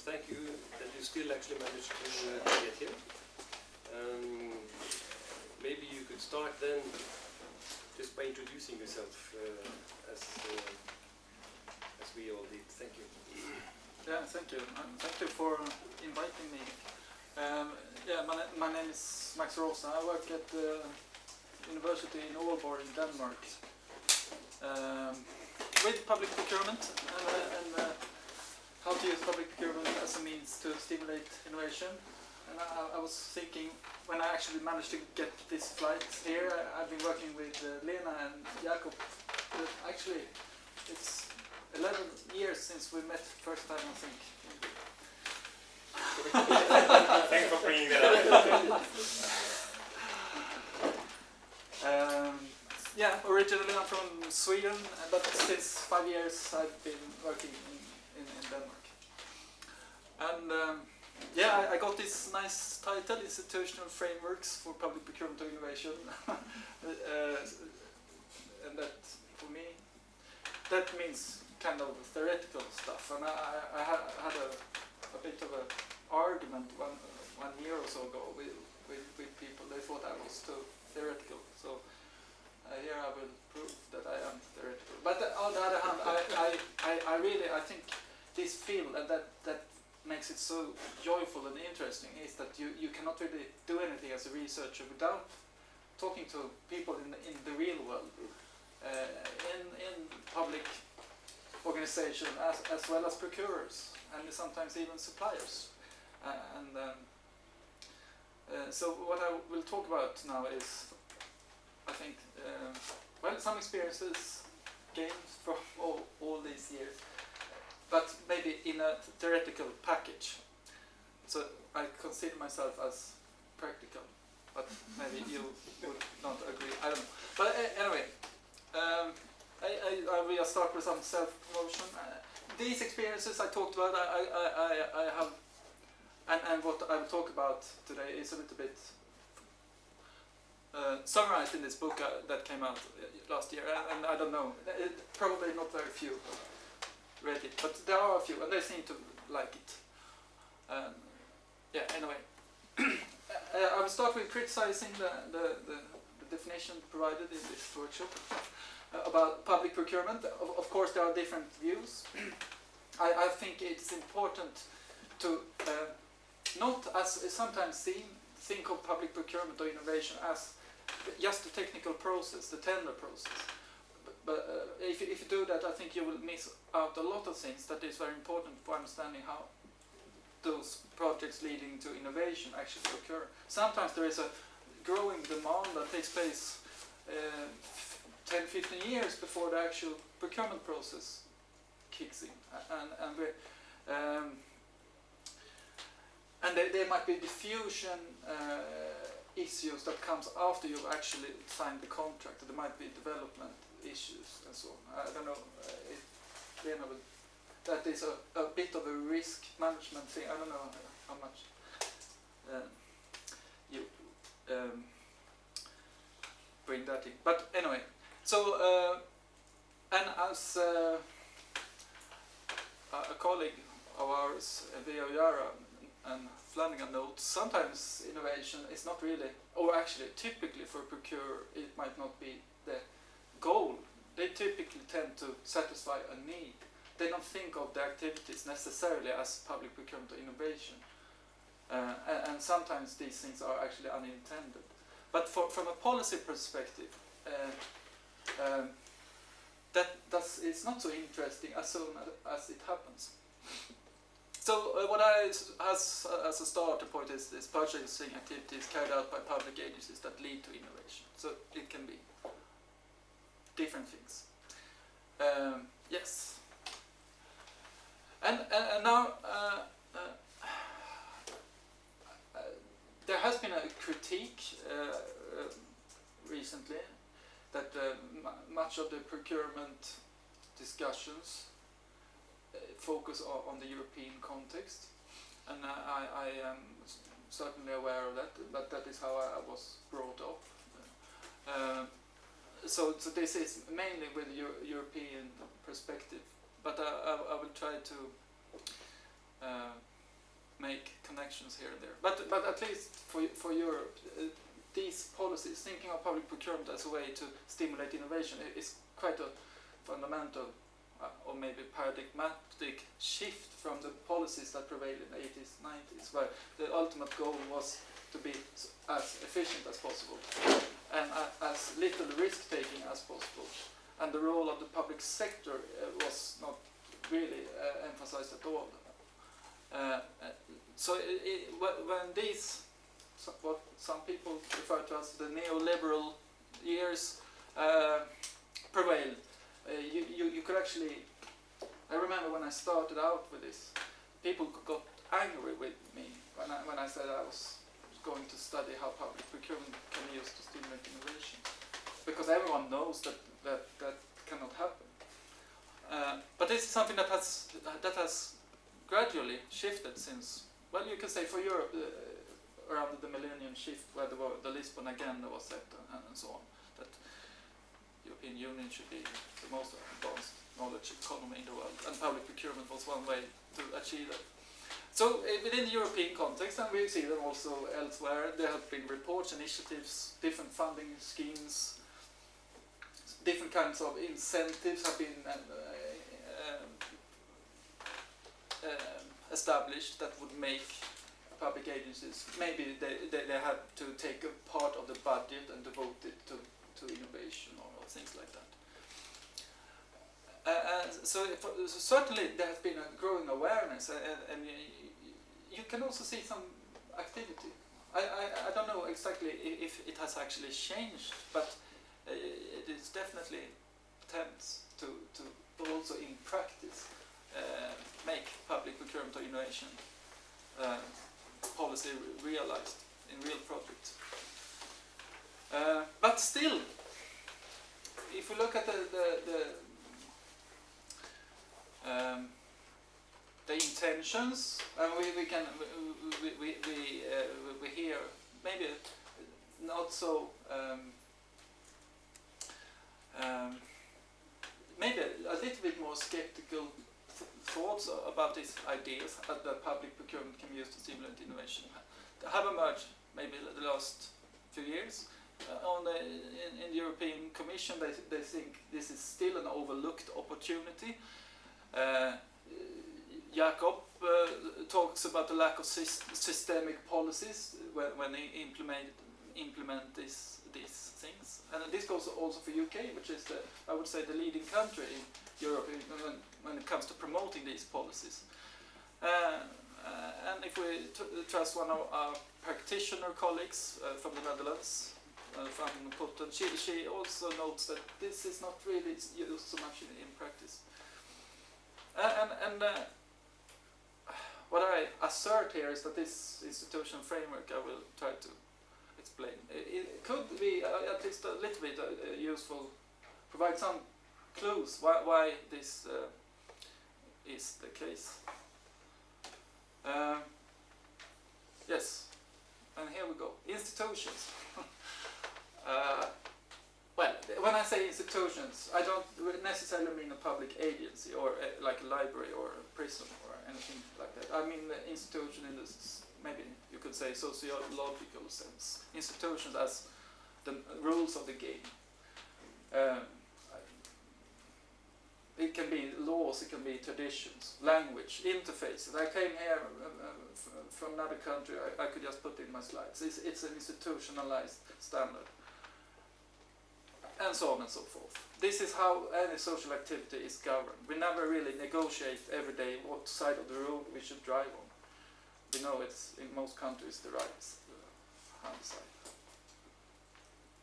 thank you that you still actually managed to get here. Maybe you could start then just by introducing yourself as we all did. Thank you. Yeah, thank you. Thank you for inviting me. My name is Max Rosa. I work at the University in Aalborg in Denmark with public procurement and how to use public procurement as a means to stimulate innovation. And I was thinking, when I actually managed to get this flight here, I've been working with Lena and Jakob. Actually, it's 11 years since we met first time, I think. Thanks for bringing that up. Originally I'm from Sweden, but since 5 years I've been working in Denmark. And I got this nice title, Institutional Frameworks for Public Procurement and Innovation. And that, for me, that means kind of theoretical stuff. And I had a bit of an argument one year or so ago with people. They thought I was too theoretical. So here I will prove that I am theoretical. But on the other hand, I think this field and that makes it so joyful and interesting is that you cannot really do anything as a researcher without talking to people in the real world, in public organization as well as procurers and sometimes even suppliers. So what I will talk about now is, I think, some experiences gained from all these years, but maybe in a theoretical package. So I consider myself as practical, but maybe you would not agree. I don't know. But anyway, I will start with some self-promotion. These experiences I talked about, I have, and what I will talk about today is a little bit summarized in this book that came out last year, and I don't know, probably not very few read it, but there are a few, and they seem to like it. Anyway, I will start with criticizing the definition provided in this workshop about public procurement. Of course, there are different views. I think it's important to not, as is sometimes think of public procurement or innovation as just the technical process, the tender process. But if you do that, I think you will miss out a lot of things that is very important for understanding how those projects leading to innovation actually occur. Sometimes there is a growing demand that takes place 10-15 years before the actual procurement process kicks in, and there might be diffusion issues that comes after you've actually signed the contract. There might be development issues and so on. I don't know. That is a bit of a risk management thing. I don't know how much you bring that in. But anyway, so and as a colleague of ours, Vio Yara and Flanagan notes, sometimes innovation is not really, or actually typically for a procurer, it might not be the goal. They typically tend to satisfy a need. They don't think of the activities necessarily as public procurement or innovation. And sometimes these things are actually unintended. But from a policy perspective, it's not so interesting as soon as it happens. So what as a starter point is purchasing activities carried out by public agencies that lead to innovation. So it can be different things. Yes. And now there has been a critique recently that much of the procurement discussions focus on the European context, and I am certainly aware of that, but that is how I was brought up. So this is mainly with a European perspective, but I will try to make connections here and there. But at least for Europe, these policies, thinking of public procurement as a way to stimulate innovation, is quite a fundamental or maybe paradigmatic shift from the policies that prevailed in the 80s, 90s, where the ultimate goal was to be as efficient as possible and as little risk-taking as possible. And the role of the public sector was not really emphasized at all. So when these, what some people refer to as the neoliberal years, prevailed, you could actually, I remember when I started out with this, people got angry with me when I said I was going to study how public procurement can be used to stimulate innovation, because everyone knows that cannot happen. But this is something that has gradually shifted since, well, you can say for Europe, around the millennium shift, where the Lisbon agenda was set and so on, that European Union should be the most advanced knowledge economy in the world, and public procurement was one way to achieve that. So within the European context, and we see them also elsewhere, there have been reports, initiatives, different funding schemes, different kinds of incentives have been established that would make public agencies, maybe they had to take a part of the budget and devote it to innovation or things like that. So certainly there has been a growing awareness, and you can also see some activity. I don't know exactly if it has actually changed, but it is definitely attempts to also in practice make public procurement or innovation policy realized in real projects. But still, if we look at the intentions, and we hear maybe not so maybe a little bit more skeptical thoughts about these ideas that public procurement can be used to stimulate innovation have emerged maybe the last few years. In the European Commission, they think this is still an overlooked opportunity. Jakob talks about the lack of systemic policies when they implement these things, and this goes also for UK, which is I would say the leading country in Europe when it comes to promoting these policies. And if we trust one of our practitioner colleagues from the Netherlands, from Putten, she also notes that this is not really used so much in practice. And what I assert here is that this institutional framework I will try to explain. It could be at least a little bit useful, provide some clues why this is the case. Yes, and here we go. Institutions. Well, when I say institutions, I don't necessarily mean a public agency or like a library or a prison or anything like that. I mean the institution in this, maybe you could say, sociological sense. Institutions as the rules of the game. It can be laws, it can be traditions, language, interfaces. I came here from another country, I could just put in my slides. It's an institutionalized standard. And so on and so forth. This is how any social activity is governed. We never really negotiate every day what side of the road we should drive on. We know it's in most countries the right hand side.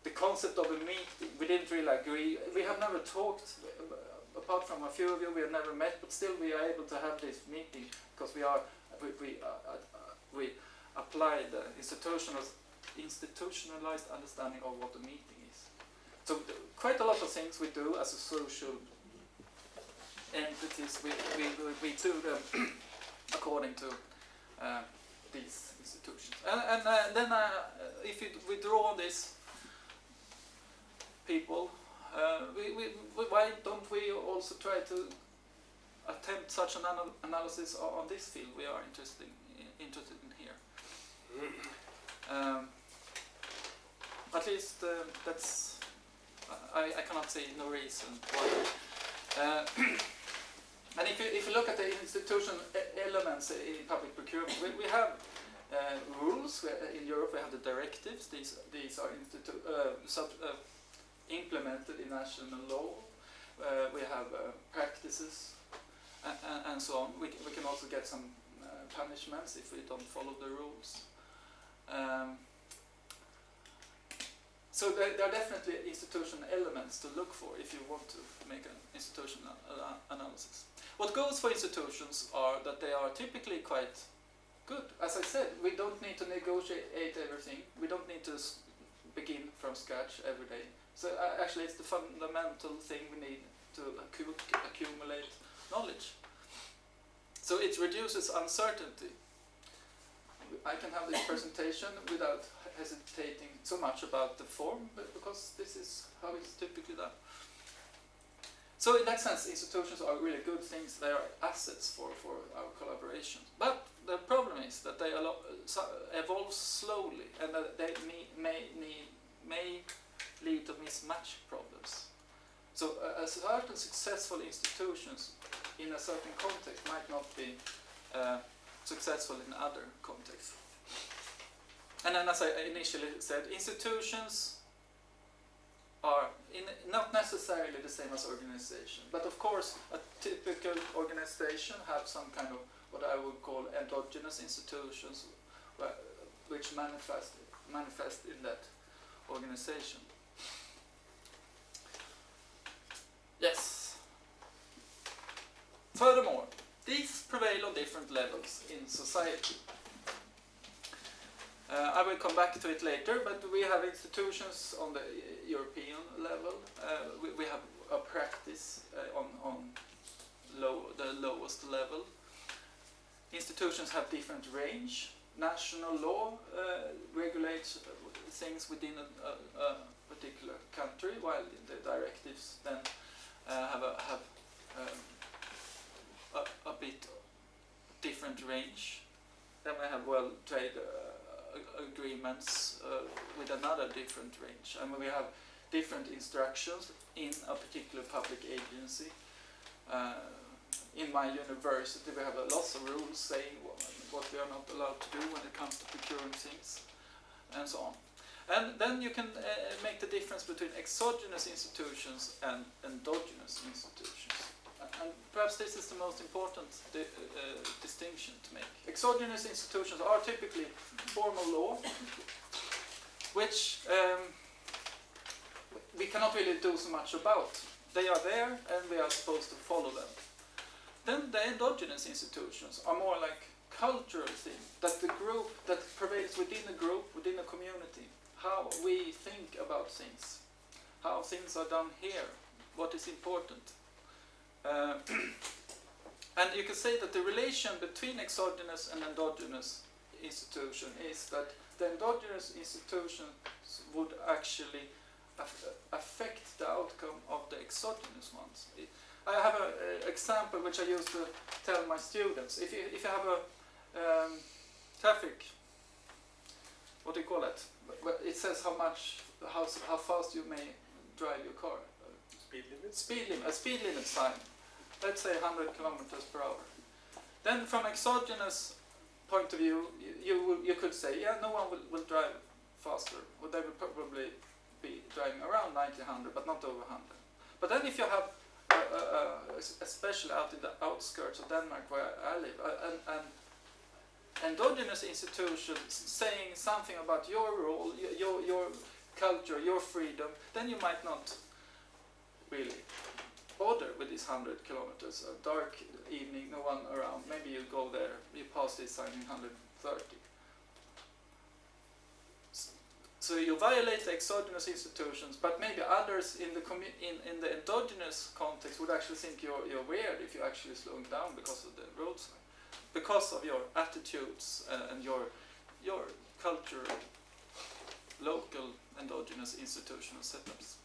The concept of a meeting, we didn't really agree. We have never talked, apart from a few of you, we have never met, but still we are able to have this meeting because we apply the institutionalized understanding of what a meeting is. So quite a lot of things we do as a social entities, we do them according to these institutions. And then if we draw on this people, why don't we also try to attempt such an analysis on this field we are interested interested in here. At least that's, I cannot say no reason why. And if you look at the institution elements in public procurement, we have rules. In Europe we have the directives. These are implemented in national law. We have practices and so on. We can also get some punishments if we don't follow the rules. So there are definitely institutional elements to look for if you want to make an institutional analysis. What goes for institutions are that they are typically quite good. As I said, we don't need to negotiate everything. We don't need to begin from scratch every day. So actually it's the fundamental thing we need to accumulate knowledge. So it reduces uncertainty. I can have this presentation without hesitating so much about the form, but because this is how it's typically done. So in that sense, institutions are really good things. They are assets for our collaboration. But the problem is that they evolve slowly, and that they may lead to mismatch problems. So a certain successful institutions in a certain context might not be successful in other contexts. And then, as I initially said, institutions are not necessarily the same as organization. But of course, a typical organization have some kind of what I would call endogenous institutions, which manifest in that organization. Yes. Furthermore, these prevail on different levels in society. I will come back to it later, but we have institutions on the European level. We have a practice on the lowest level. Institutions have different range. National law regulates things within a particular country, while the directives then have a bit different range. Then we have world trade agreements with another different range, and we have different instructions in a particular public agency. In my university we have lots of rules saying what we are not allowed to do when it comes to procuring things, and so on. And then you can make the difference between exogenous institutions and endogenous institutions. And perhaps this is the most important distinction to make. Exogenous institutions are typically formal law, which we cannot really do so much about. They are there and we are supposed to follow them. Then the endogenous institutions are more like cultural things, that the group, that prevails within a group, within a community, how we think about things, how things are done here, what is important. And you can say that the relation between exogenous and endogenous institution is that the endogenous institutions would actually affect the outcome of the exogenous ones. I have an example which I used to tell my students. If you have a traffic, what do you call it? It says how fast you may drive your car. Speed limit. A speed limit sign. Let's say 100 kilometers per hour. Then, from exogenous point of view, you could say, yeah, no one will drive faster. Well, they will probably be driving around 90, 100, but not over 100. But then, if you have, especially out in the outskirts of Denmark, where I live, an endogenous institution saying something about your role, your culture, your freedom, then you might not really bother with these 100 kilometers. A dark evening, no one around. Maybe you go there, you pass this sign in 130. So you violate the exogenous institutions, but maybe others in the endogenous context would actually think you're weird if you're actually slowing down because of the road sign, because of your attitudes and your cultural, local endogenous institutional setups.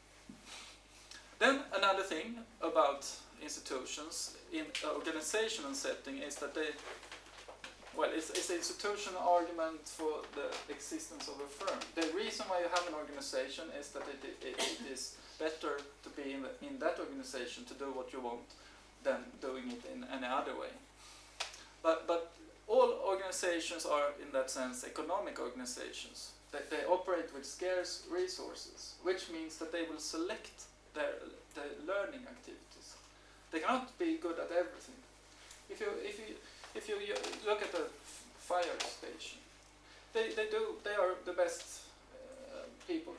Then another thing about institutions in an organizational setting is that well, it's the institutional argument for the existence of a firm. The reason why you have an organization is that it is better to be in that organization to do what you want than doing it in any other way. But all organizations are, in that sense, economic organizations. They operate with scarce resources, which means that they will select their learning activities. They cannot be good at everything. If you look at a fire station, they are the best people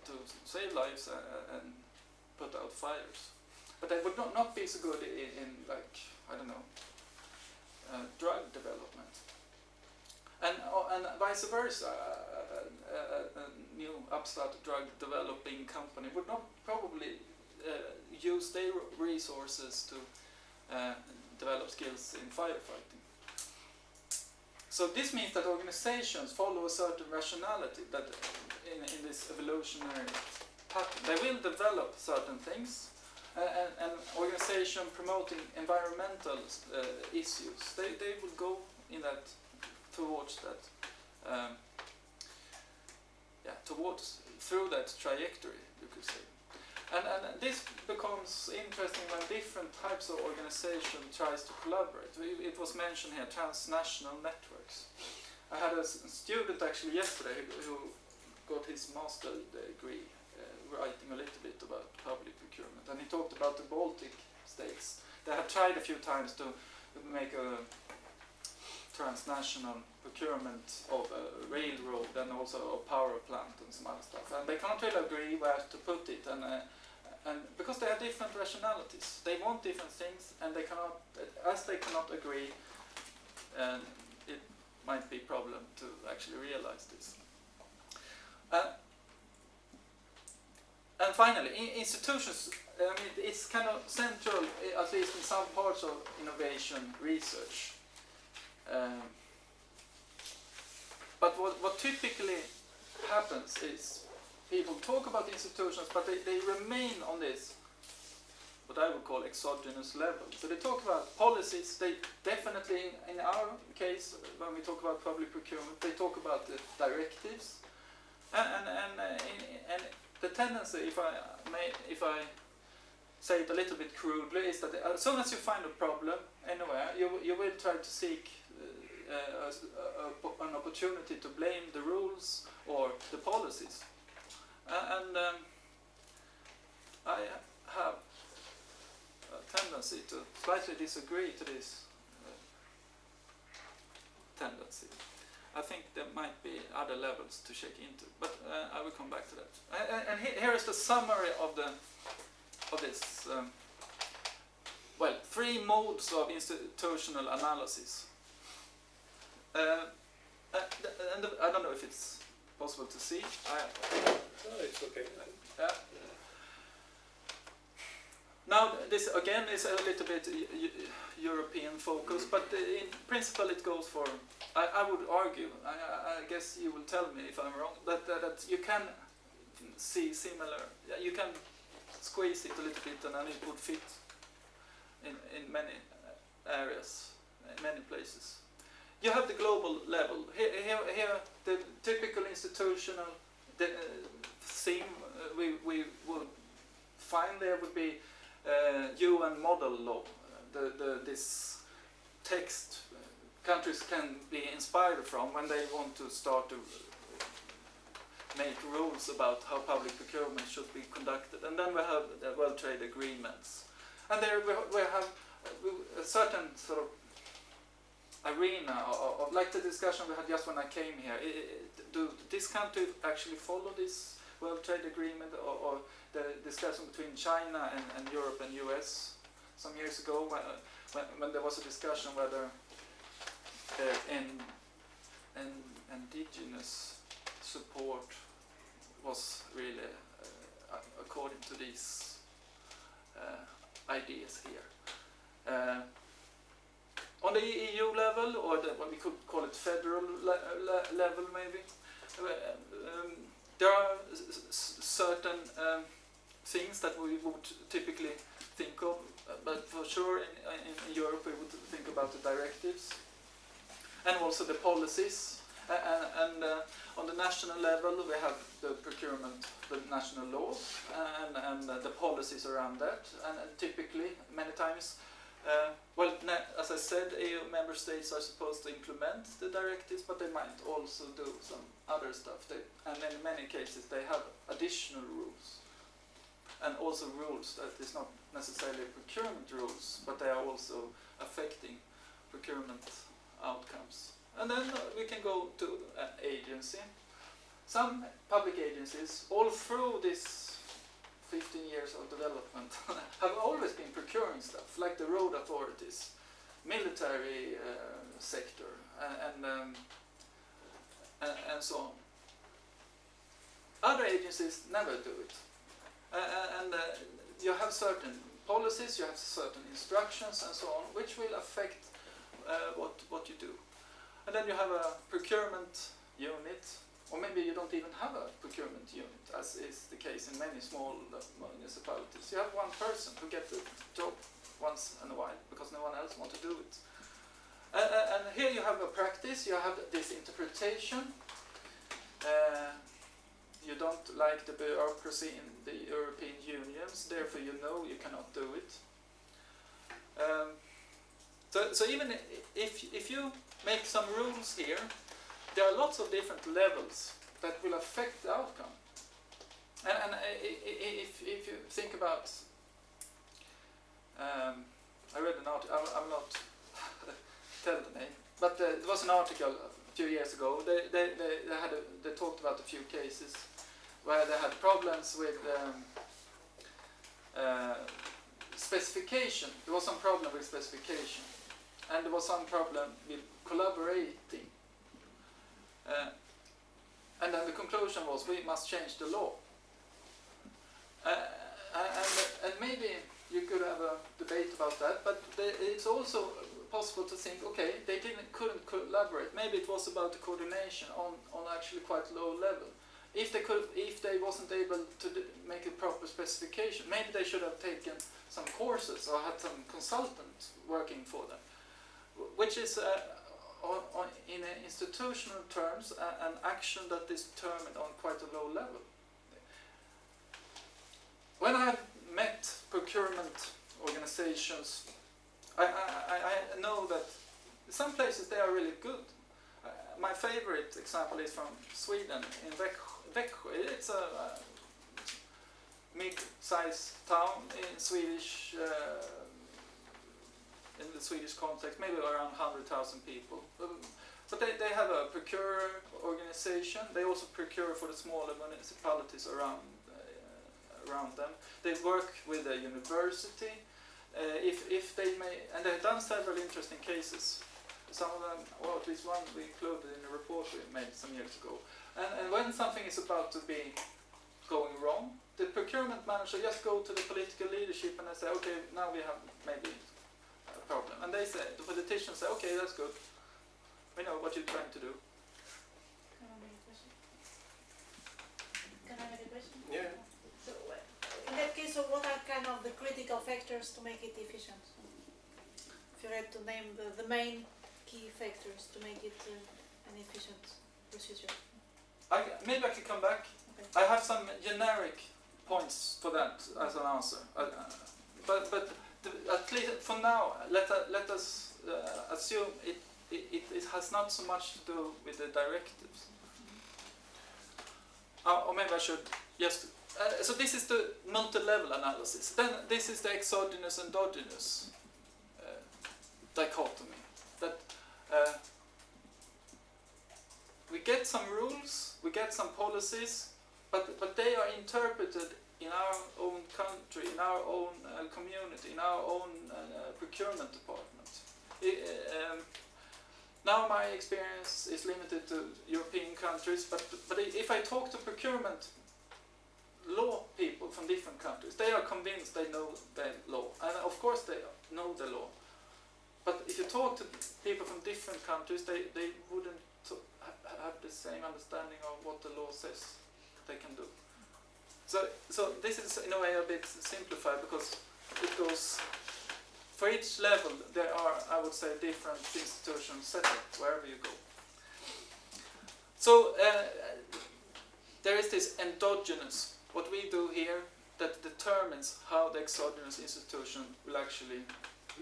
to save lives and put out fires. But they would not be so good in like, I don't know, drug development. And vice versa, a new upstart drug developing company would not probably use their resources to develop skills in firefighting. So this means that organizations follow a certain rationality that in this evolutionary pattern. They will develop certain things, and organization promoting environmental issues, they will go in that towards that, through that trajectory, you could say. And this becomes interesting when different types of organization tries to collaborate. It was mentioned here, transnational networks. I had a student actually yesterday who got his master's degree writing a little bit about public procurement, and he talked about the Baltic states. They have tried a few times to make a transnational procurement of a railroad and also a power plant and some other stuff, and they can't really agree where to put it, and because they have different rationalities, they want different things, and they cannot agree, and it might be a problem to actually realize this. And finally, institutions, it's kind of central, at least in some parts of innovation research. But what typically happens is people talk about institutions, but they remain on this, what I would call exogenous level. So they talk about policies, they definitely, in our case, when we talk about public procurement, they talk about the directives. And the tendency, if I say it a little bit crudely, is that as soon as you find a problem anywhere, you will try to seek an opportunity to blame the rules or the policies. And I have a tendency to slightly disagree to this tendency. I think there might be other levels to check into, but I will come back to that. And here is the summary of this. Well, 3 modes of institutional analysis. And I don't know if it's possible to see. No, it's okay. Now, this again is a little bit European focus, but in principle it goes for, I would argue, I guess you will tell me if I'm wrong, that you can see similar, you can squeeze it a little bit and then it would fit in many areas, in many places. You have the global level. Here the typical institutional theme we would find there would be UN model law. This text countries can be inspired from when they want to start to make rules about how public procurement should be conducted. And then we have the World Trade Agreements. And there we have a certain sort of arena of like the discussion we had just when I came here. Do this country actually follow this World Trade Agreement, or the discussion between China and Europe and US some years ago when there was a discussion whether indigenous support was really according to these ideas here. On the EU level, or what we could call it federal level maybe, there are certain things that we would typically think of, but for sure in Europe we would think about the directives. and also the policies. And on the national level, we have the procurement, the national laws, and the policies around that. And typically, many times, as I said, EU member states are supposed to implement the directives, but they might also do some other stuff. And in many cases, they have additional rules. And also rules that is not necessarily procurement rules, but they are also affecting procurement outcomes. And then we can go to an agency. Some public agencies, all through this 15 years of development, have always been procuring stuff, like the road authorities, military sector, and so on. Other agencies never do it. You have certain policies, you have certain instructions and so on, which will affect what you do. And then you have a procurement unit, or maybe you don't even have a procurement unit, as is the case in many small municipalities. You have one person who gets the job once in a while, because no one else wants to do it. And here you have a practice, you have this interpretation. You don't like the bureaucracy in the European unions, therefore you know you cannot do it. So even if you make some rules here, there are lots of different levels that will affect the outcome. And if you think about, I read an article, I will not tell the name, but there was an article a few years ago. They talked about a few cases where they had problems with specification. There was some problem with specification, and there was some problem with collaborating. And then the conclusion was we must change the law. And maybe you could have a debate about that, but it's also possible to think, okay, they couldn't collaborate. Maybe it was about the coordination on actually quite low level. If they wasn't able to make a proper specification, maybe they should have taken some courses or had some consultant working for them, which is in institutional terms an action that is determined on quite a low level. When I have met procurement organizations, I know that some places they are really good. My favorite example is from Sweden, in Växjö. It's a mid-sized town in in the Swedish context, maybe around 100,000 people. But they have a procurer organization. They also procure for the smaller municipalities around them. They work with a university. If they may, and they've done several interesting cases. Some of them, or at least one, we included in the report we made some years ago. And when something is about to be going wrong, the procurement manager just go to the political leadership and they say, okay, now we have maybe a problem. And they say, the politicians say, okay, that's good. We know what you're trying to do. Can I make a question? Can I make a question? Yeah. So, in that case, so what are kind of the critical factors to make it efficient? If you had to name the main key factors to make it an efficient procedure. Maybe I could come back. Okay. I have some generic points for that as an answer. But at least for now, let us assume it has not so much to do with the directives. Or maybe I should just... so this is the multi-level analysis. Then this is the exogenous and endogenous dichotomy. That we get some rules, we get some policies, but they are interpreted in our own country, in our own community, in our own procurement department. Now my experience is limited to European countries, but if I talk to procurement law people from different countries, they are convinced they know the law, and of course they know the law. But if you talk to people from different countries, they wouldn't have the same understanding of what the law says they can do. So this is in a way a bit simplified because it goes for each level there are, I would say, different institutional setup wherever you go. So there is this endogenous, what we do here, that determines how the exogenous institution will actually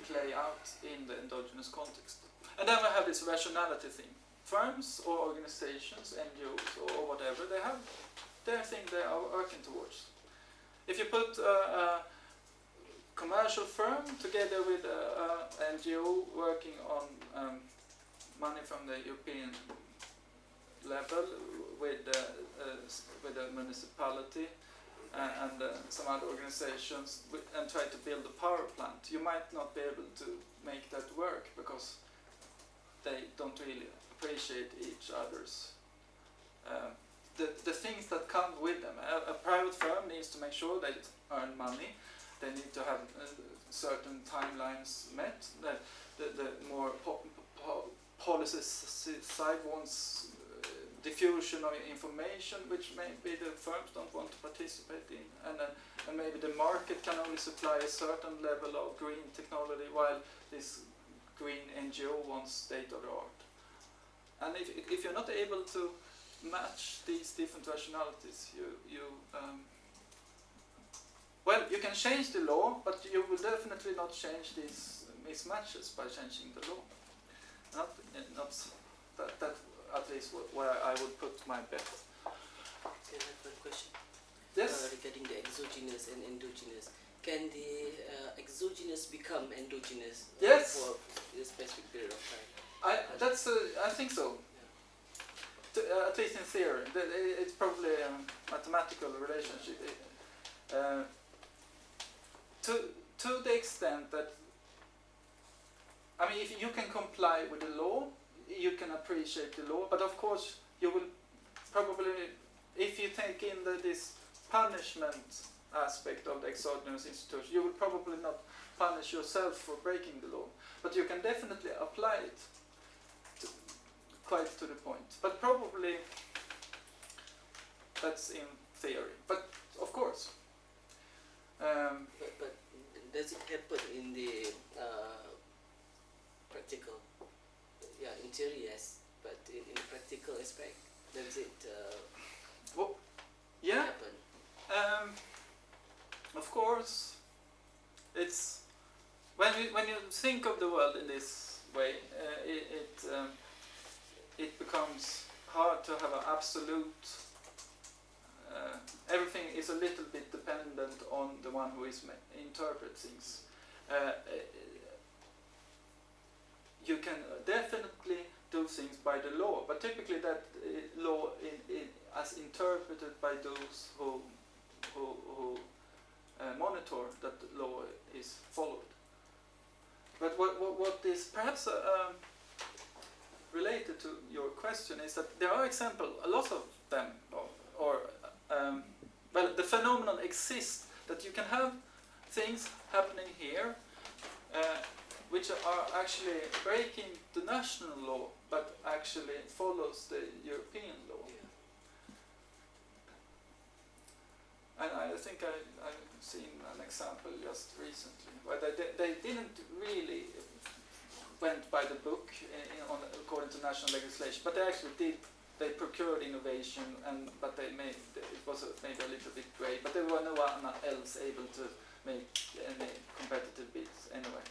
play out in the endogenous context. And then we have this rationality thing. Firms or organizations, NGOs or whatever, they have their thing they are working towards. If you put a commercial firm together with an NGO working on money from the European level with a municipality and some other organizations and try to build a power plant, you might not be able to make that work because they don't really appreciate each other's the things that come with them. A private firm needs to make sure they earn money. They need to have certain timelines met. The more policy side wants diffusion of information, which maybe the firms don't want to participate in, and maybe the market can only supply a certain level of green technology, while this green NGO wants state of the art. And if you're not able to match these different rationalities, well, you can change the law, but you will definitely not change these mismatches by changing the law. Not that at least where I would put my bet. Can I have one question? Yes. Regarding the exogenous and endogenous, can the exogenous become endogenous Yes. for a specific period of time? I think so. At least in theory, it's probably a mathematical relationship. To the extent that, I mean, if you can comply with the law, you can appreciate the law. But of course, you will probably, if you take in this punishment aspect of the exogenous institution, you will probably not punish yourself for breaking the law. But you can definitely apply it quite to the point. But probably that's in theory. But of course. But does it happen in the practical? Yeah, in theory, yes. But in the practical aspect, does it happen? Of course, it's when you think of the world in this way, it becomes hard to have an absolute. Everything is a little bit dependent on the one who is interprets things. You can definitely do things by the law, but typically that law as interpreted by those who monitor that the law is followed. But what is perhaps related to your question is that there are examples, a lot of them, well, the phenomenon exists that you can have things happening here which are actually breaking the national law, but actually follows the European law. And I think I've seen an example just recently where they didn't really went by the book according to national legislation, but they actually did. They procured innovation, but it was maybe a little bit grey, but there were no one else able to make any competitive bids anyway.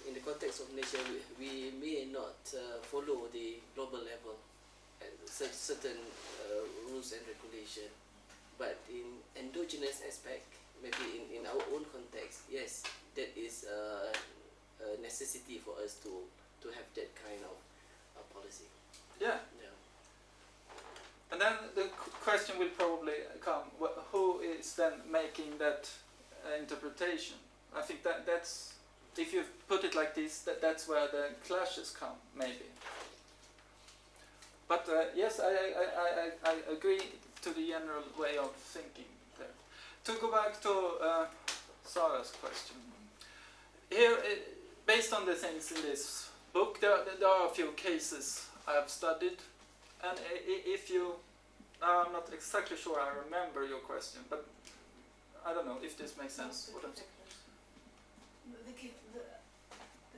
In the context of nature, we may not follow the global level and certain rules and regulation, but in endogenous aspect, maybe in our own context, yes, that is a necessity for us to have that kind of policy. Yeah. And then the question will probably come, who is then making that interpretation? I think that's, if you put it like this, that's where the clashes come, maybe. But yes, I agree to the general way of thinking there. To go back to Sarah's question. Here, based on the things in this book, there are a few cases I have studied. And if you, I'm not exactly sure I remember your question, but I don't know if this makes sense.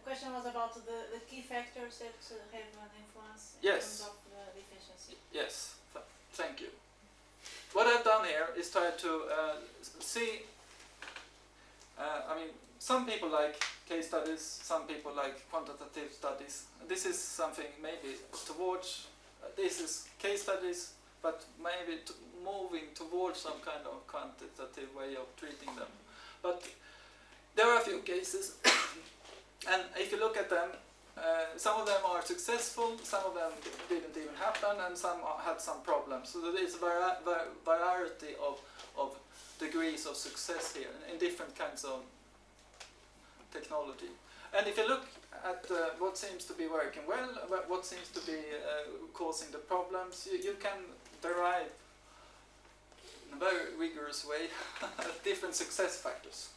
question was about the key factors that have an influence in Yes. terms of the efficiency. Yes, thank you. What I've done here is try to see, I mean, some people like case studies, some people like quantitative studies. This is something maybe towards, this is case studies, but maybe moving towards some kind of quantitative way of treating them. But there are a few cases, and if you look at them, some of them are successful, some of them didn't even happen, and some had some problems. So there is a variety of degrees of success here in different kinds of technology. And if you look at what seems to be working well, what seems to be causing the problems, you can derive in a very rigorous way different success factors.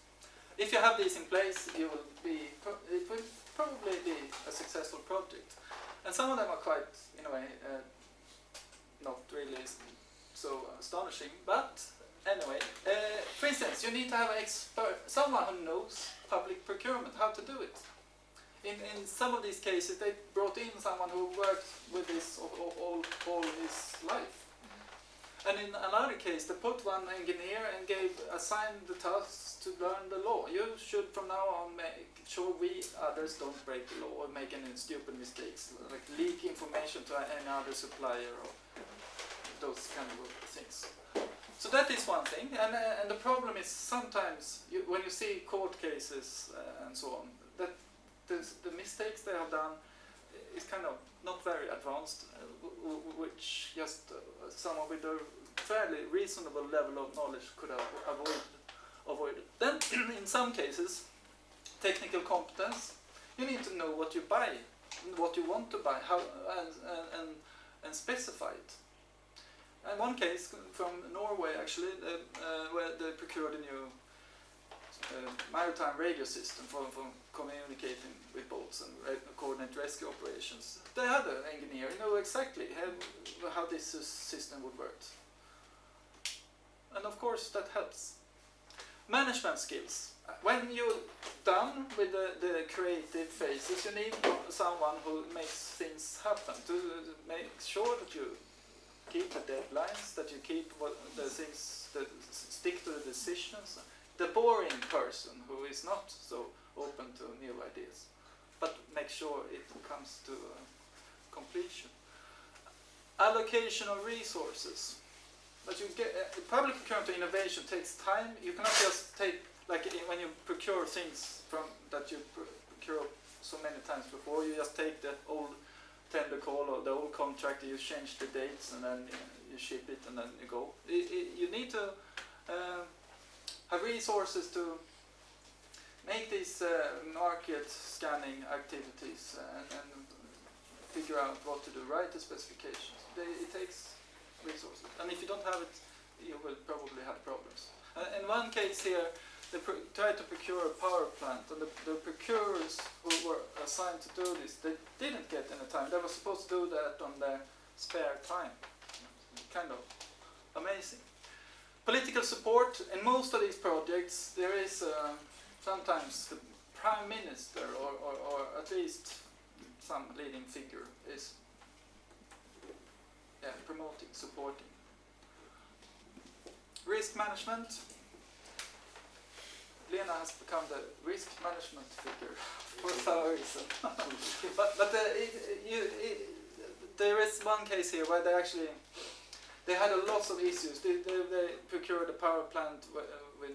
If you have these in place, it will probably be a successful project. And some of them are quite, in a way, not really so astonishing, but anyway, for instance, you need to have an expert, someone who knows public procurement, how to do it. In some of these cases, they brought in someone who worked with this all his life. And in another case, they put one engineer and assigned the tasks to learn the law. You should from now on make sure we others don't break the law or make any stupid mistakes, like leak information to any other supplier or those kind of things. So that is one thing, and the problem is sometimes when you see court cases and so on, that the mistakes they have done is kind of not very advanced, which just someone with a fairly reasonable level of knowledge could have avoided. Then, in some cases, technical competence, you need to know what you buy, what you want to buy, how and specify it. And one case from Norway, actually, where they procured a new maritime radio system for communicating with boats and coordinate rescue operations. They had an engineer who knew exactly how this system would work. And of course that helps. Management skills. When you're done with the creative phases, you need someone who makes things happen, to make sure that you keep the deadlines, that you keep the things, that stick to the decisions. The boring person who is not so open to new ideas, but make sure it comes to completion. Allocation of resources. But you get public procurement innovation takes time. You cannot just take, like when you procure things from that you procure so many times before. You just take the old tender call or the old contract, you change the dates, and then you ship it, and then you go. You need to have resources to make these market scanning activities and figure out what to do, write the specifications. It takes resources, and if you don't have it, you will probably have problems. In one case here, they tried to procure a power plant, and the procurers who were assigned to do this, they didn't get any time. They were supposed to do that on their spare time. Kind of amazing. Political support. In most of these projects, there is sometimes the Prime Minister or at least some leading figure is promoting, supporting. Risk management. Lena has become the risk management figure for some reason. but there is one case here where they had a lot of issues. They procured a power plant with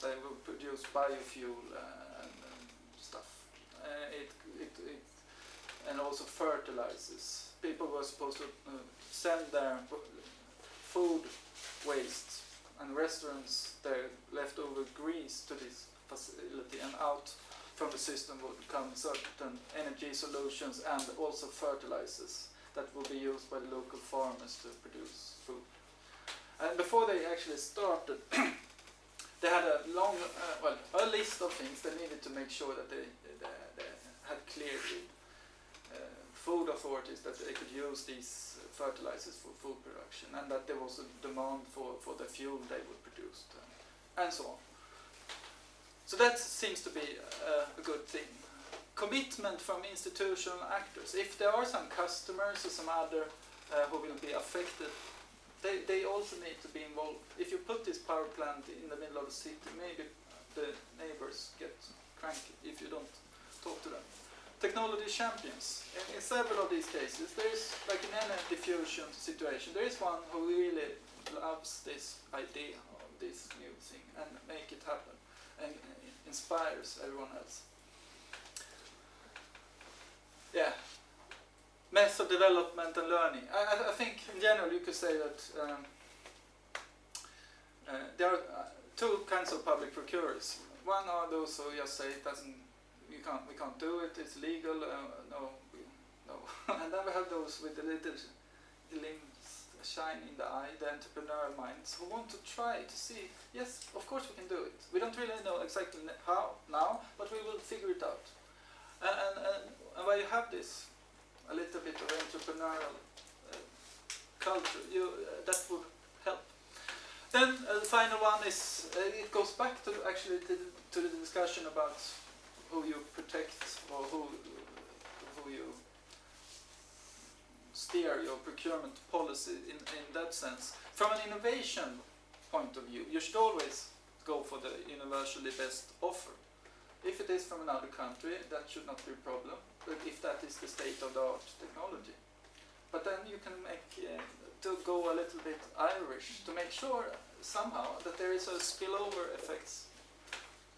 they will produce biofuel and stuff. And also fertilizers. People were supposed to send their food waste and restaurants their leftover grease to this facility, and out from the system would come certain energy solutions and also fertilizers that will be used by the local farmers to produce food. And before they actually started, they had a long, a list of things they needed to make sure that they had clearly food authorities that they could use these fertilizers for food production, and that there was a demand for the fuel they would produce, and so on. So that seems to be a good thing. Commitment from institutional actors. If there are some customers or some other who will be affected, they also need to be involved. If you put this power plant in the middle of the city, maybe the neighbors get cranky if you don't talk to them. Technology champions. In several of these cases, there is, like in any diffusion situation, there is one who really loves this idea of this new thing and make it happen and inspires everyone else. Yeah. Method development and learning. I think in general you could say that there are two kinds of public procurers. One are those who just say it doesn't, we can't do it, it's illegal, no. And then we have those with the little glimpse, shine in the eye, the entrepreneurial minds, who want to try to see, yes, of course we can do it. We don't really know exactly how now, but we will figure it out. And when you have this, a little bit of entrepreneurial culture, that would help. Then the final one is, it goes back to actually to the discussion about who you protect or who you steer your procurement policy in that sense. From an innovation point of view, you should always go for the universally best offer. If it is from another country, that should not be a problem, but if that is the state-of-the-art technology. But then you can make, to go a little bit Irish, to make sure somehow that there is a spillover effects,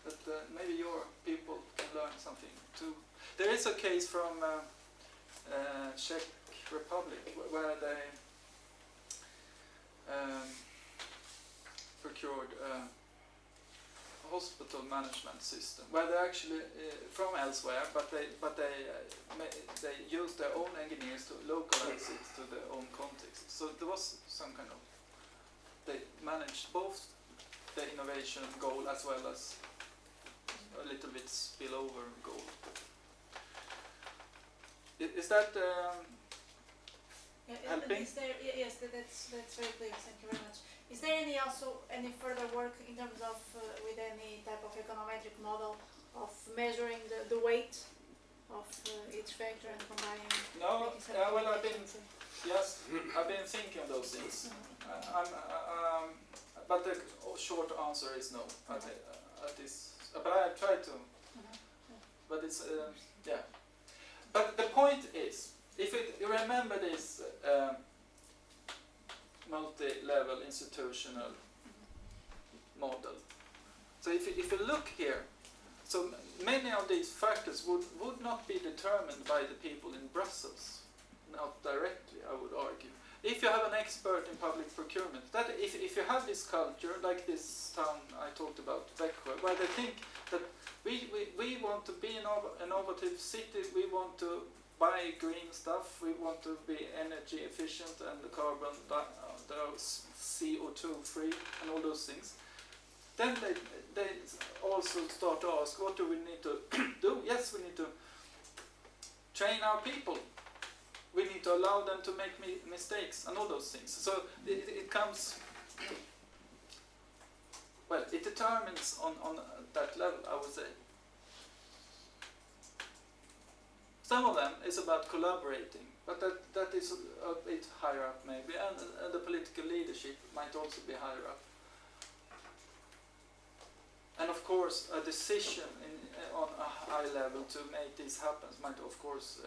that maybe your people can learn something too. There is a case from Czech Republic where they procured hospital management system, where they actually from elsewhere, but they used their own engineers to localize it to their own context. So there was some kind of, they managed both the innovation goal as well as a little bit spillover goal. Is that helping? Is there, yes, that's very clear. Thank you very much. Is there any further work in terms of with any type of econometric model of measuring the weight of each factor and combining? No, well, I've been thinking of those things. But the short answer is no. But I tried to. But it's yeah. But the point is, if you remember this multi-level institutional model. So if you look here, so many of these factors would not be determined by the people in Brussels, not directly, I would argue. If you have an expert in public procurement, that if you have this culture, like this town I talked about, Växjö, where they think that we want to be an innovative city, we want to buy green stuff, we want to be energy efficient and the carbon CO2 free and all those things. Then they also start to ask, what do we need to do? Yes, we need to train our people. We need to allow them to make mistakes and all those things. So it comes, well, it determines on that level, I would say. Some of them is about collaborating, but that is a bit higher up maybe, and the political leadership might also be higher up. And of course, a decision on a high level to make this happen might of course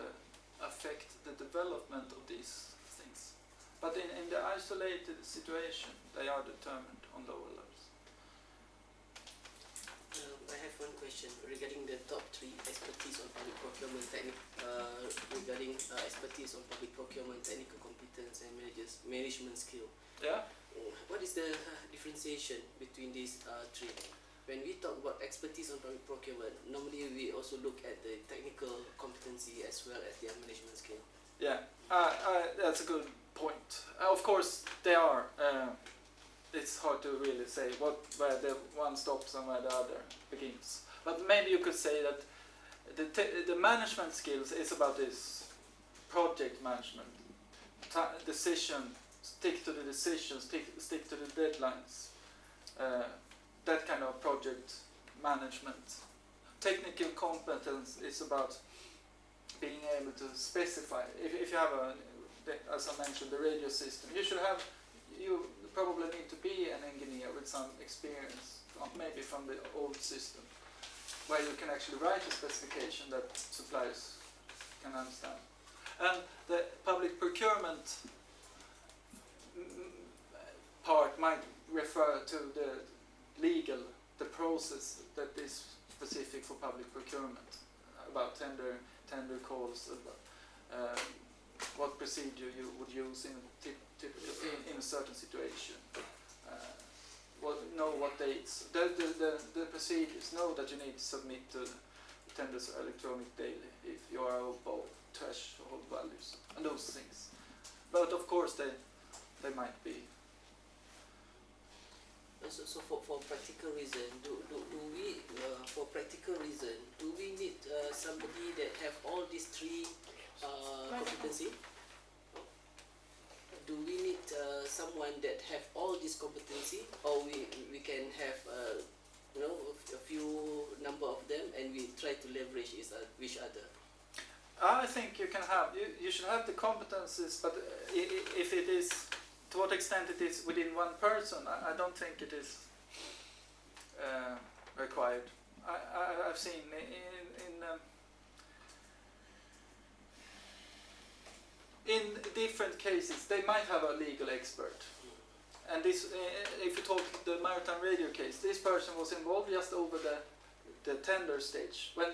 affect the development of these things. But in the isolated situation, they are determined on lower levels. I have one question regarding the top 3 expertise on public procurement regarding expertise on public procurement, technical competence and management skill. Yeah. What is the differentiation between these 3? When we talk about expertise on public procurement, normally we also look at the technical competency as well as their management skill. Yeah, that's a good point. Of course, they are. It's hard to really say where the one stops and where the other begins. But maybe you could say that the management skills is about this project management, decision, stick to the decisions, stick to the deadlines, that kind of project management. Technical competence is about being able to specify. If you have as I mentioned, the radio system, you probably need to be an engineer with some experience, maybe from the old system, where you can actually write a specification that suppliers can understand. And the public procurement part might refer to the process that is specific for public procurement, about tender calls, what procedure you would use in a certain situation. Know what dates. The procedures know that you need to submit to tenders electronic daily if you are above threshold values and those things. But of course they might be. So for practical reason, do we need somebody that have all these three competency? Do we need someone that have all this competency, or we can have a few number of them and we try to leverage each other? I think you can have you should have the competencies, but if it is, to what extent it is within one person, I don't think it is required. I've seen in different cases they might have a legal expert, and this if you talk the maritime radio case, this person was involved just over the tender stage when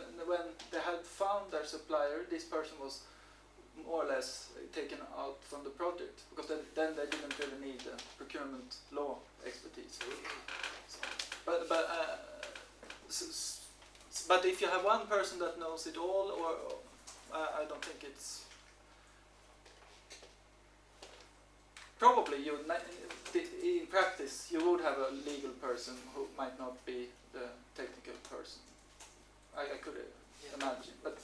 they had found their supplier. This person was more or less taken out from the project because then they didn't really need the procurement law expertise. But if you have one person that knows it all, or I don't think it's probably in practice you would have a legal person who might not be the technical person. I could imagine, but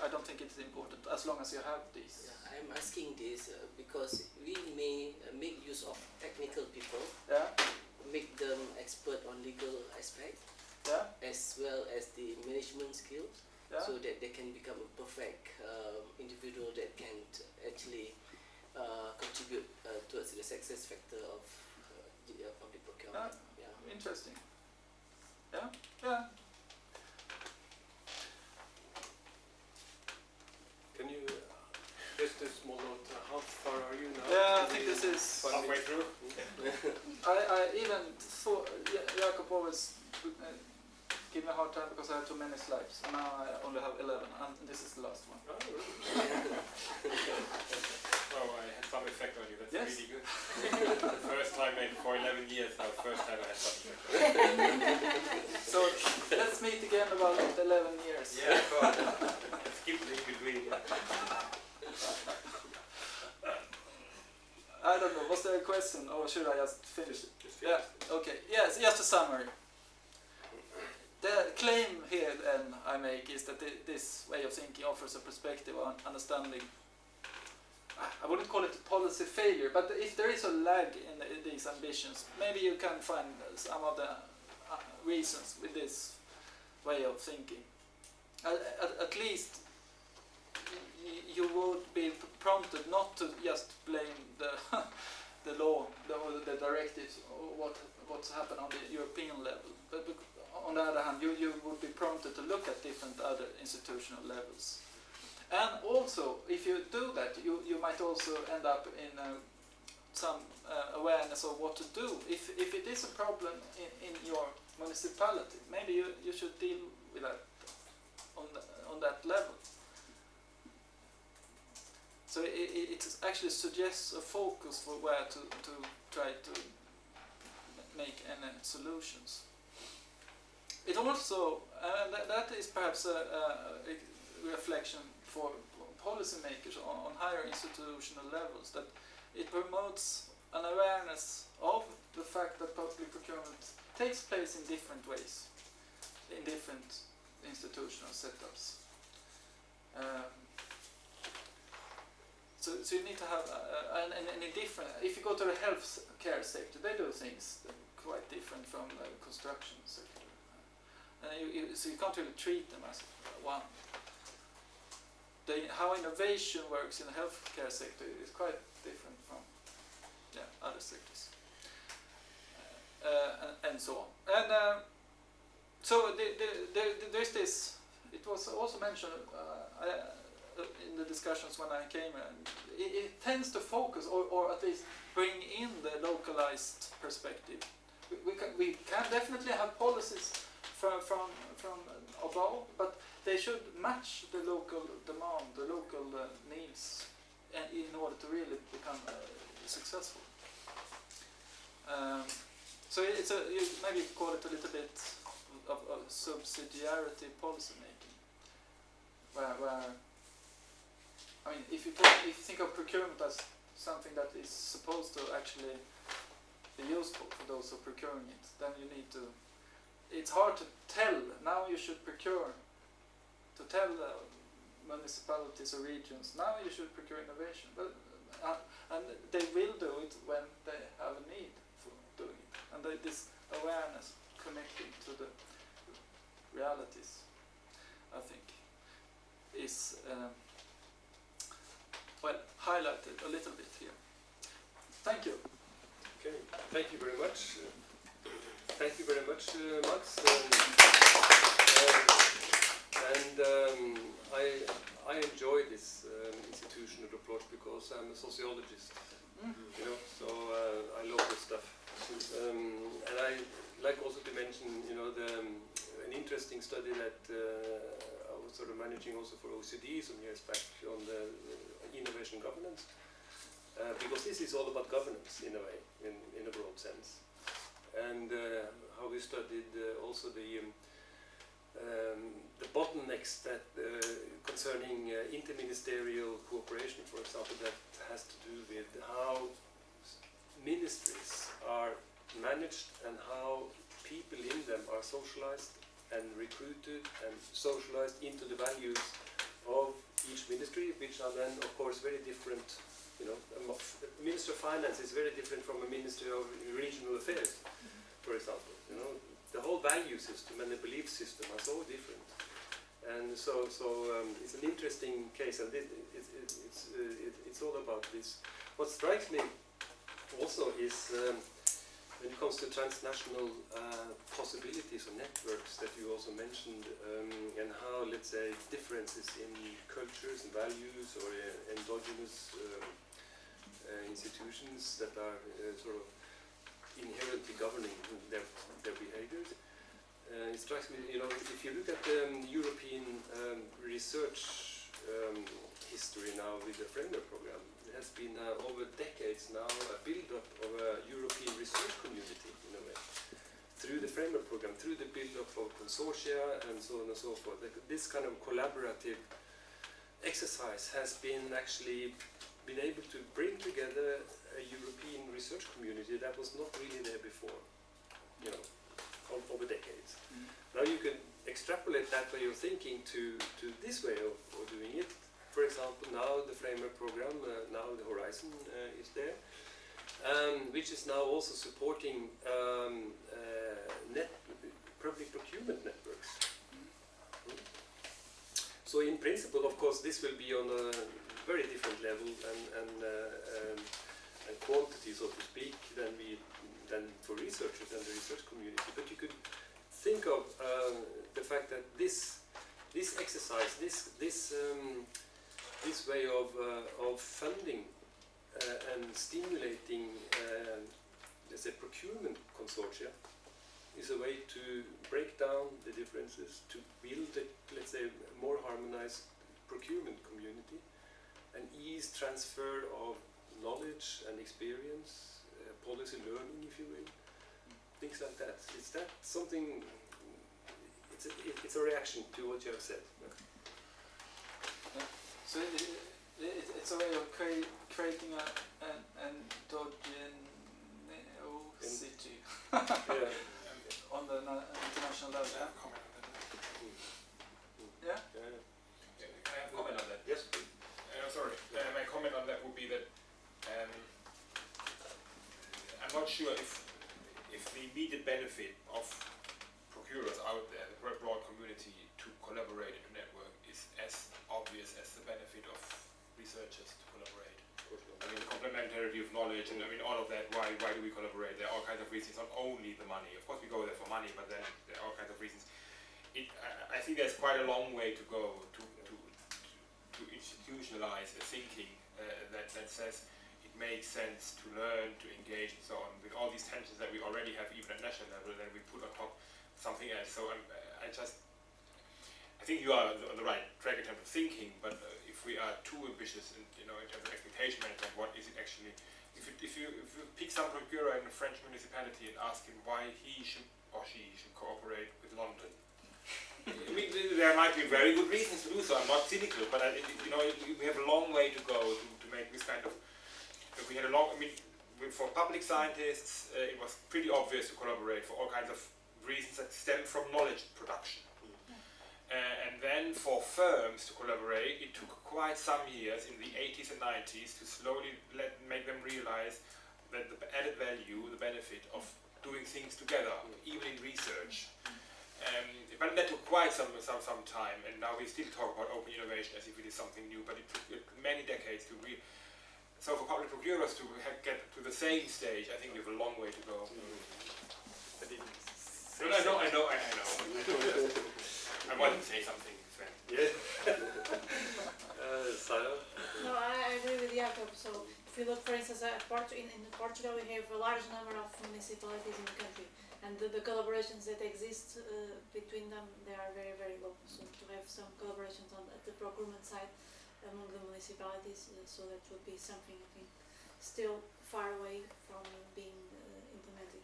I don't think it's important as long as you have these. Yeah, I'm asking this because we may make use of technical people, make them expert on legal aspect, as well as the management skills, so that they can become a perfect individual that can actually contribute towards the success factor of public procurement. Interesting. Yeah. Can you, just a small note, how far are you now? Yeah, I think this is halfway through. I even thought Jakob always give me a hard time because I have too many slides. And now I only have 11, and this is the last one. Oh, I had some effect on you. That's really good. First time maybe for 11 years now. First time I had some effect. So let's meet again about 11 years. Yeah, go on. Skip the in-between. I don't know, was there a question or should I just finish it? Okay. Yes, just a summary. The claim here then I make is that this way of thinking offers a perspective on understanding. I wouldn't call it a policy failure, but if there is a lag in these ambitions, maybe you can find some of the reasons with this way of thinking. At least you would be prompted not to just blame the law or the directives or what's happened on the European level, but on the other hand you would be prompted to look at different other institutional levels. And also, if you do that, you might also end up in some awareness of what to do. If it is a problem in your municipality, maybe you should deal with that on that level. So it actually suggests a focus for where to try to make any solutions. It also, that is perhaps a reflection for policymakers on higher institutional levels, that it promotes an awareness of the fact that public procurement takes place in different ways, in different institutional setups. So you need to have, and in different, if you go to the health care sector, they do things quite different from the construction sector. So you can't really treat them as one. How innovation works in the healthcare sector is quite different from other sectors, and so on. And so there's this. It was also mentioned in the discussions when I came. It tends to focus, or at least bring in the localized perspective. We can definitely have policies from above, but they should match the local demand, the local needs, in order to really become successful. So it's you maybe call it a little bit of subsidiarity policy making, where I mean, if you think of procurement as something that is supposed to actually be useful for those who are procuring it, then you need to. It's hard to tell. Now you should procure. To tell municipalities or regions, now you should procure innovation, but and they will do it when they have a need for doing it, and this awareness connecting to the realities, I think, is highlighted a little bit here. Thank you. Okay, thank you very much. Thank you very much, Max. I enjoy this institutional approach because I'm a sociologist, you know, so I love this stuff. And I like also to mention, you know, an interesting study that I was sort of managing also for OECD some years back on the innovation governance, because this is all about governance in a way, in a broad sense, and how we studied also the bottlenecks that concerning interministerial cooperation, for example, that has to do with how ministries are managed and how people in them are socialized and recruited and socialized into the values of each ministry, which are then, of course, very different. You know, a Minister of Finance is very different from a Minister of Regional Affairs, for example. You know, the whole value system and the belief system are so different, and so it's an interesting case, and it's all about this. What strikes me also is when it comes to transnational possibilities or networks that you also mentioned, and how, let's say, differences in cultures and values or endogenous institutions that are sort of inherently governing their behaviors. It strikes me, you know, if you look at the European research history now with the framework program, there has been over decades now a build-up of a European research community in a way. Through the framework program, through the build-up of consortia and so on and so forth. This kind of collaborative exercise has been actually been able to bring together a European research community that was not really there before, you know, over decades. Now you can extrapolate that way of thinking to this way of doing it. For example, now the framework program, now the Horizon is there, which is now also supporting public procurement networks. So in principle, of course, this will be on a very different level and quantity, so to speak, than for researchers and the research community. But you could think of the fact that this exercise, this way of funding and stimulating, let's say, procurement consortia, is a way to break down the differences, to build a, let's say, more harmonized procurement community, and ease transfer of knowledge and experience, policy learning, if you will, things like that. Is that something? It's a reaction to what you have said. So it's a way of creating an endogeneity on the international level. Can I have comment on that? Yeah? Can I have comment on that? Yes. Sorry. My comment on that would be that I'm not sure if the immediate benefit of procurers out there, the ability to collaborate and to network is as obvious as the benefit of researchers to collaborate. I mean, the complementarity of knowledge and I mean all of that, why do we collaborate? There are all kinds of reasons, not only the money. Of course we go there for money, but then there are all kinds of reasons. I think there's quite a long way to go to institutionalize a thinking that says it makes sense to learn, to engage and so on. With all these tensions that we already have even at national level, then we put on top something else. So I think you are on the right track in terms of thinking, but if we are too ambitious in, in terms of expectation management, what is it actually? If you pick some procurer in a French municipality and ask him why he should or she should cooperate with London, I mean, there might be very good reasons to do so. I'm not cynical, but we have a long way to go to make this kind of. We had a long. I mean, for public scientists, it was pretty obvious to collaborate for all kinds of reasons that stem from knowledge production. And then for firms to collaborate, it took quite some years in the 80s and 90s to slowly make them realize that the added value, the benefit of doing things together, even in research. But that took quite some time, and now we still talk about open innovation as if it is something new, but it took many decades to so for public procurers to get to the same stage, I think we have a long way to go. I know. I wanted to say something, Sven. Yeah. Sarah? No, I agree with Jakob. So if you look, for instance, at in Portugal, we have a large number of municipalities in the country, and the collaborations that exist between them, they are very, very low. So to have some collaborations at the procurement side among the municipalities, so that would be something I think still far away from being implemented.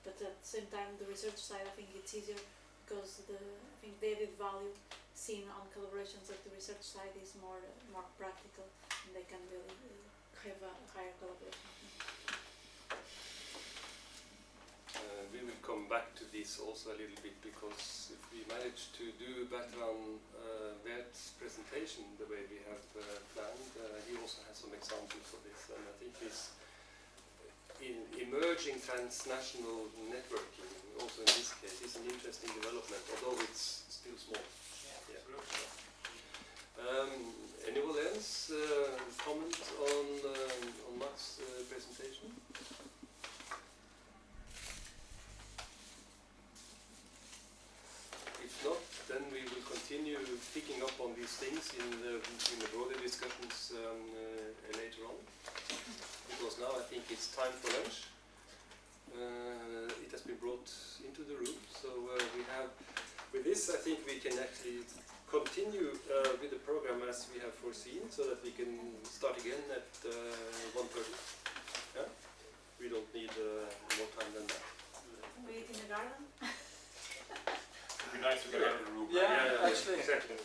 But at the same time, the research side, I think it's easier because I think the added value seen on collaborations at the research side is more practical, and they can really have a higher collaboration. We will come back to this also a little bit, because if we manage to do Bertrand Bert's presentation the way we have planned, he also has some examples of this, and I think this in emerging transnational networking, also in this case, is an interesting development, although it's still small. Yeah. Anyone else comment on Matt's presentation? If not, then we will continue picking up on these things in the broader discussions later on. Because now I think it's time for lunch. It has been brought into the room, so we have. With this, I think we can actually continue with the program as we have foreseen, so that we can start again at 1:30. Yeah? We don't need more time than that. We eat in the garden. It'd be nice to get out of the room. Yeah, actually. Exactly.